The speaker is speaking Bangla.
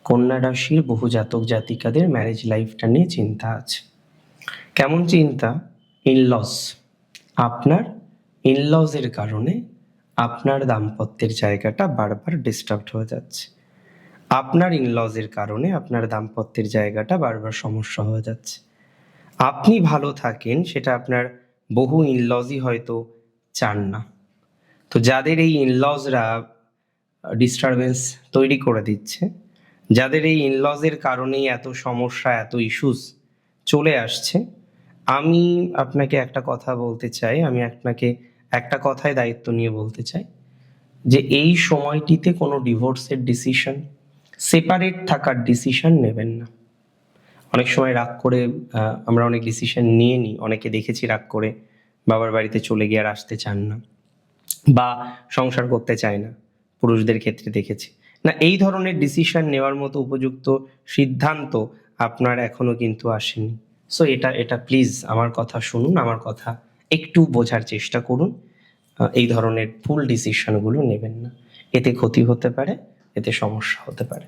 কন্যা রাশির বহু জাতক জাতিকাদের ম্যারেজ লাইফটা নিয়ে চিন্তা আছে। কেমন চিন্তা? ইনলস। আপনার ইনলসের কারণে আপনার দাম্পত্যের জায়গাটা বারবার ডিস্টার্বড হয়ে যাচ্ছে। আপনার ইনলসের কারণে আপনার দাম্পত্যের জায়গাটা বারবার সমস্যা হয়ে যাচ্ছে। আপনি ভালো থাকেন সেটা আপনার বহু ইনলসই হয়তো চান না। তো যাদের এই ইনলসরা ডিস্টারবেন্স তৈরি করে দিচ্ছে, যাদের এই ইনলসের কারণেই এত সমস্যা, এত ইস্যুস চলে আসছে, আমি আপনাকে একটা কথা বলতে চাই, আমি আপনাকে একটা কথায় দায়িত্ব নিয়ে বলতে চাই যে এই সময়টিতে কোনো ডিভোর্সের ডিসিশন, সেপারেট থাকার ডিসিশন নেবেন না। অনেক সময় রাগ করে আমরা অনেক ডিসিশন নিয়ে নিই, অনেকে দেখেছি রাগ করে বাবার বাড়িতে চলে গিয়ে আর আসতে চান না বা সংসার করতে চায় না, পুরুষদের ক্ষেত্রে দেখেছি। না, এই ধরনের ডিসিশন নেওয়ার মতো উপযুক্ত সিদ্ধান্ত আপনার এখনো কিন্তু আসেনি। সো এটা প্লিজ আমার কথা শুনুন, আমার কথা একটু বোঝার চেষ্টা করুন। এই ধরনের ভুল ডিসিশনগুলো নেবেন না, এতে ক্ষতি হতে পারে, এতে সমস্যা হতে পারে।